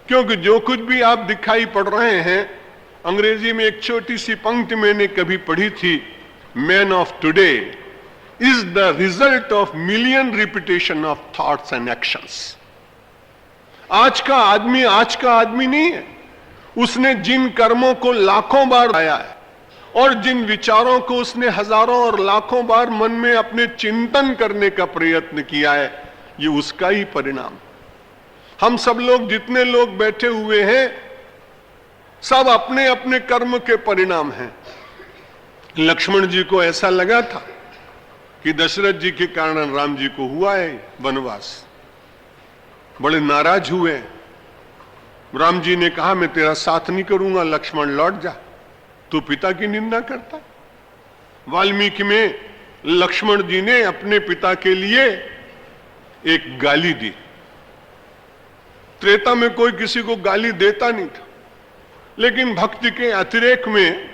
क्योंकि जो कुछ भी आप दिखाई पड़ रहे हैं, अंग्रेजी में एक छोटी सी पंक्ति मैंने कभी पढ़ी थी, man of today is the result of million repetition of thoughts and actions. आज का आदमी नहीं है। उसने जिन कर्मों को लाखों बार आया है और जिन विचारों को उसने हजारों और लाखों बार मन में अपने चिंतन करने का प्रयत्न किया है, ये उसका ही परिणाम। हम सब लोग, जितने लोग बैठे हुए हैं, सब अपने अपने कर्म के परिणाम हैं। लक्ष्मण जी को ऐसा लगा था कि दशरथ जी के कारण राम जी को हुआ है वनवास, बड़े नाराज हुए। राम जी ने कहा मैं तेरा साथ नहीं करूंगा, लक्ष्मण लौट जा, तू पिता की निंदा करता। वाल्मीकि में लक्ष्मण जी ने अपने पिता के लिए एक गाली दी। त्रेता में कोई किसी को गाली देता नहीं था, लेकिन भक्ति के अतिरेक में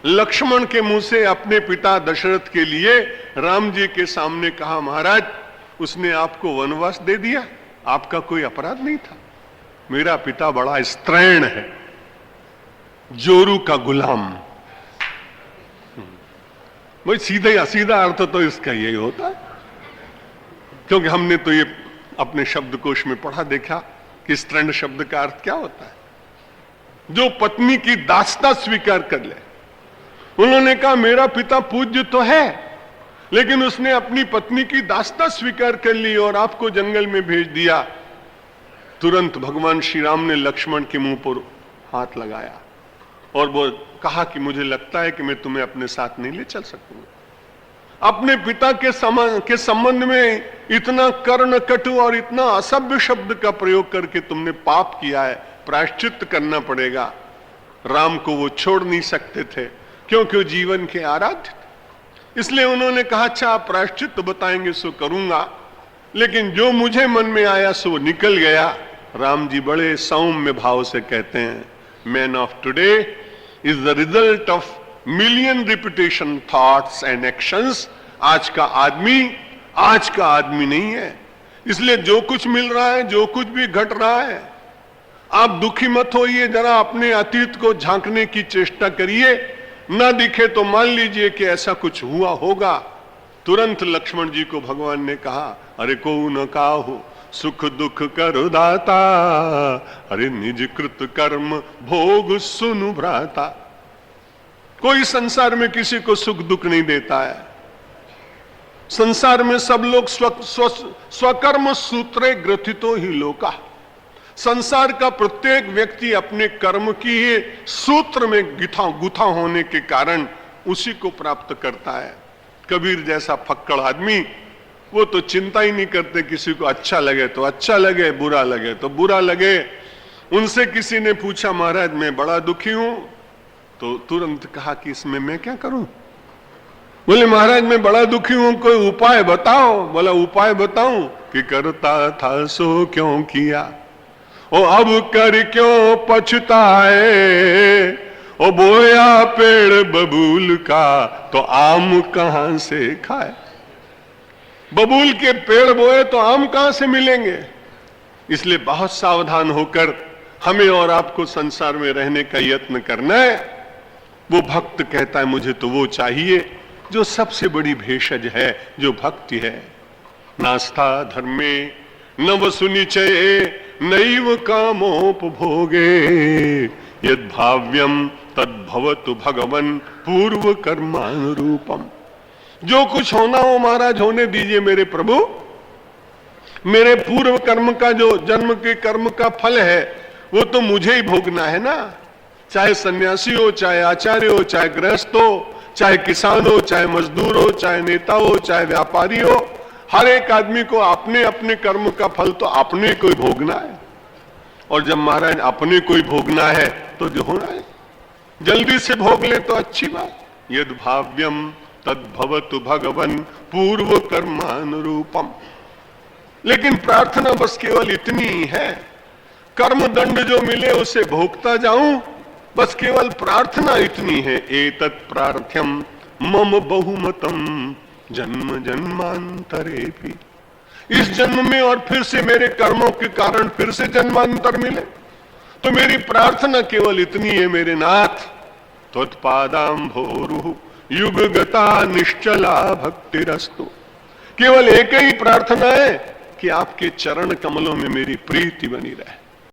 लक्ष्मण के मुंह से अपने पिता दशरथ के लिए राम जी के सामने कहा, महाराज उसने आपको वनवास दे दिया, आपका कोई अपराध नहीं था। मेरा पिता बड़ा स्त्रैण है, जोरू का गुलाम। भाई सीधा अर्थ तो इसका यही होता है, क्योंकि हमने तो ये अपने शब्दकोश में पढ़ा देखा कि स्त्रैण शब्द का अर्थ क्या होता है, जो पत्नी की दासता स्वीकार कर ले। उन्होंने कहा मेरा पिता पूज्य तो है, लेकिन उसने अपनी पत्नी की दासता स्वीकार कर ली और आपको जंगल में भेज दिया। तुरंत भगवान श्री राम ने लक्ष्मण के मुंह पर हाथ लगाया और वो कहा कि मुझे लगता है कि मैं तुम्हें अपने साथ नहीं ले चल सकूंगा। अपने पिता के संबंध में इतना कर्ण कटु और इतना असभ्य शब्द का प्रयोग करके तुमने पाप किया है, प्रायश्चित करना पड़ेगा। राम को वो छोड़ नहीं सकते थे, क्योंकि वो जीवन के आराध्य थे। इसलिए उन्होंने कहा अच्छा आप प्रायश्चित तो बताएंगे सो करूंगा, लेकिन जो मुझे मन में आया सो निकल गया। राम जी बड़े सौम्य भाव से कहते हैं, man of today is the result of million repetition thoughts and actions. आज का आदमी नहीं है। इसलिए जो कुछ मिल रहा है, जो कुछ भी घट रहा है, आप दुखी मत होइए, जरा अपने अतीत को झांकने की चेष्टा करिए। ना दिखे तो मान लीजिए कि ऐसा कुछ हुआ होगा। तुरंत लक्ष्मण जी को भगवान ने कहा, अरे को न काहू सुख दुख कर दाता, अरे निज कृत कर्म भोग सुनु भ्राता। कोई संसार में किसी को सुख दुख नहीं देता है। संसार में सब लोग स्वकर्म सूत्रे ग्रथितो ही लोका। संसार का प्रत्येक व्यक्ति अपने कर्म की ही सूत्र में गुथा होने के कारण उसी को प्राप्त करता है। कबीर जैसा फक्कड़ आदमी, वो तो चिंता ही नहीं करते, किसी को अच्छा लगे तो अच्छा लगे, बुरा लगे तो बुरा लगे। उनसे किसी ने पूछा महाराज मैं बड़ा दुखी हूं, तो तुरंत कहा कि इसमें मैं क्या करूं। बोले महाराज मैं बड़ा दुखी हूं, कोई उपाय बताओ। बोला उपाय बताऊं कि करता था सो क्यों किया, ओ अब कर क्यों पछताए। ओ बोया पेड़ बबूल का तो आम कहां से खाए। बबूल के पेड़ बोए तो आम कहां से मिलेंगे। इसलिए बहुत सावधान होकर हमें और आपको संसार में रहने का यत्न करना है। वो भक्त कहता है मुझे तो वो चाहिए जो सबसे बड़ी भेषज है, जो भक्ति है। नास्ता धर्मे न वसुनिचये नैव कामोपभोगे, यद भाव्यम तद्भवतु भगवन पूर्व कर्मानुरूपम। जो कुछ होना हो महाराज होने दीजिए मेरे प्रभु। मेरे पूर्व कर्म का जो जन्म के कर्म का फल है वो तो मुझे ही भोगना है ना। चाहे सन्यासी हो, चाहे आचार्य हो, चाहे गृहस्थ हो, चाहे किसान हो, चाहे मजदूर हो, चाहे नेता हो, चाहे व्यापारी हो, हर एक आदमी को अपने अपने कर्म का फल तो अपने को ही भोगना है। और जब महाराज अपने को ही भोगना है तो जो होना है जल्दी से भोग ले तो अच्छी बात। यद भाव्यम तद्भवतु भगवन पूर्व कर्मानुरूपम। लेकिन प्रार्थना बस केवल इतनी ही है, कर्म दंड जो मिले उसे भोगता जाऊं, बस केवल प्रार्थना इतनी है। एतत् प्रार्थ्यम मम बहुमतम जन्म जन्मांतरे भी। इस जन्म में और फिर से मेरे कर्मों के कारण फिर से जन्मांतर मिले, तो मेरी प्रार्थना केवल इतनी है मेरे नाथ, त्वत्पादांभोरुः युगगता निश्चला भक्तिरस्तु। केवल एक ही प्रार्थना है कि आपके चरण कमलों में मेरी प्रीति बनी रहे।